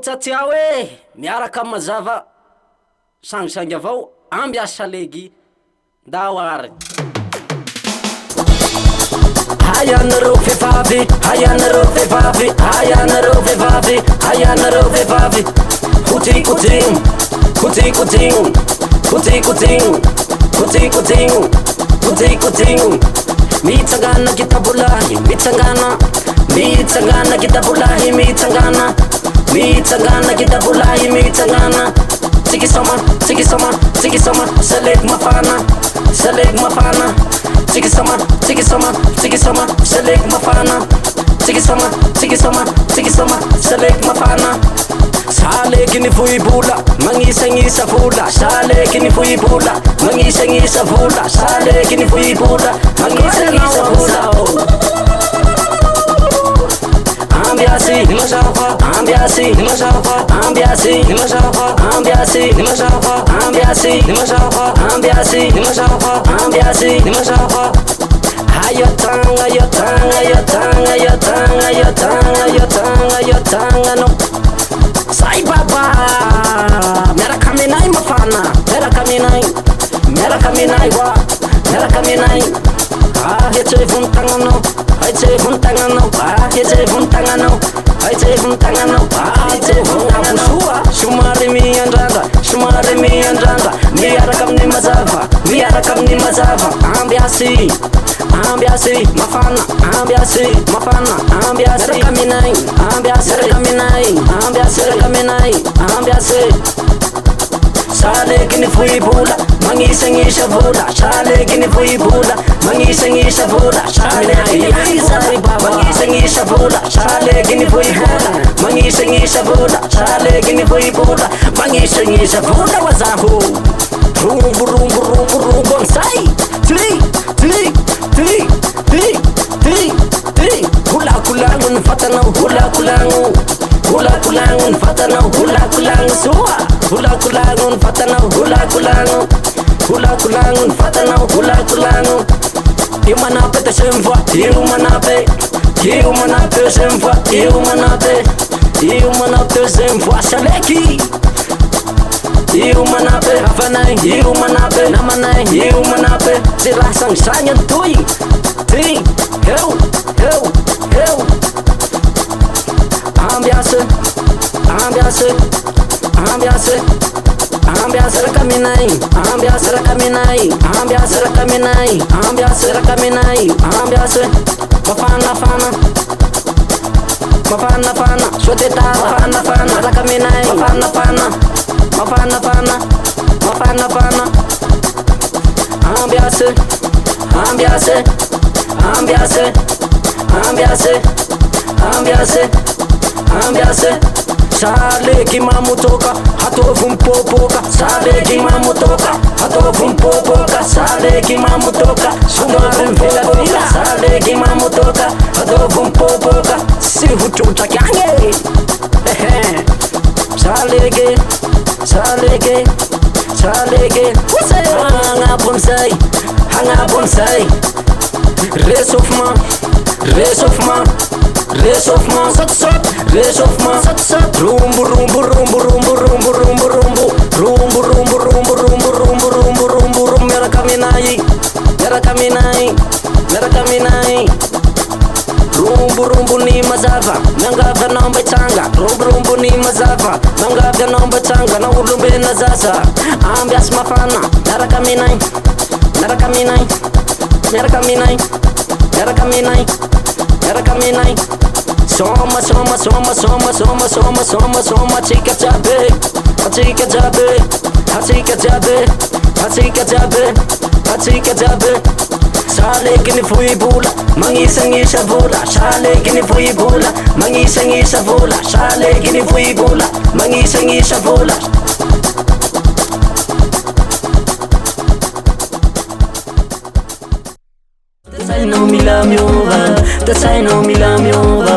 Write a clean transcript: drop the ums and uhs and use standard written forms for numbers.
Satria hoe miaraka amin'ny mazava sangisangy avao ambiasa legy dahoary. Hayanareo vehivavy, hayanareo vehivavy, hayanareo vehivavy, hayanareo vehivavy, kotikodino, kotikodino, kotikodino, kotikodino, kotikodino. Mitsangana kitabulahi, mitsangana, mitsangana kitabulahi, mitsangana, mitsangana kitabulahi, mitsangana. Sikisoma, sikisoma, sikisoma, saleg mafana, saleg mafana. Sikisoma, sikisoma, sikisoma, saleg mafana. Sikisoma, sikisoma, sikisoma, saleg mafana. Saleg ni fuibula, mangisangisa vola. Saleg ni fuibula, mangisangisa vola. Saleg ni fuibula, mangisangisa vola. Ambiasi, ambiasi, ambiasi, ambiasi, ambiasi, ambiasi, ambiasi. Ayotanga, ayotanga, ayotanga, ayotanga, ayotanga, ayotanga, ayotanga, no. Sai baba, mera kaminai mafana, mera kaminai, mera kaminai wa, mera kaminai. Ah, hece vuntangano, hece vuntangano, ah, hece vuntangano, hece vuntangano, ah, hece vuntangano. Shumari mi andanga, shumari mi andanga, mi arakam ni mazava, mi arakam ni mazava. Ambiasi, ambiasi, mafana, ambiasi, mafana, ambiasi. Mera kaminai, ambiasi, mera kaminai, ambiasi, mera kaminai, ambiasi. Saleg ni fuibula, mangisangisha vola. Saleg ni fuibula, mangisangisha vola. Saleg ni fuibula, mangisangisha vola. Saleg ni fuibula, mangisangisha vola. Saleg ni fuibula, mangisangisha vola. Wazahu rumbu rumbu rumbu rumbu sai tri tri tri tri tri tri. Hula kulangun fatana, hula kulangun, hula kulangun fatana, hula kulangun suwa. Hula kulangun fatana, hula kulangun, hula kulangun fatana, hula kulangun. Imanape te semva, imanape, imanape semva, imanape, imanape semva shaleki. Imanape hafanai, imanape namanai, imanape sila sang sanyan tui, ti, heu, heu, heu. Ambiase, ambiase. Ambiase, ambiase rakaminai, ambiase rakaminai, ambiase rakaminai, ambiase rakaminai, ambiase. Mafana fana, mafana fana, shoteta mafana fana, rakaminai, mafana fana, mafana fana, mafana fana. Ambiase, ambiase, ambiase, ambiase, ambiase, ambiase. Salegi mamutoka, hatovum popoka. Salegi mamutoka, hatovum popoka. Salegi mamutoka, hatovum popoka. Salegi mamutoka, hatovum popoka. Si huchuta kyange. Salegi, salegi, salegi. Hanga bonsai, hanga bonsai. Réchauffement, réchauffement. Réchauffement, sot sot, réchauffement, sot sot. Rumbu rumbu rumbu rumbu rumbu rumbu rumbu rumbu rumbu rumbu rumbu rumbu rumbu rumbu rumbu. Mera kaminai, mera kaminai, mera kaminai. Rumbu rumbu ni mazava, mangava nomba changa. Rumbu rumbu ni mazava, mangava nomba changa. Na ulumbe na zaza, ambias mafana. Mera kaminai, mera kaminai, mera kaminai, mera kaminai, mera kaminai. Soma, soma, soma, soma, soma, soma, soma, soma. Chika jabe, chika jabe, chika jabe, chika jabe, chika jabe. Saleg ni fuibula, mangisangisha vola. Saleg ni fuibula, mangisangisha vola. Saleg ni fuibula, mangisangisha vola. Tasai no mila miova, tasai no mila miova.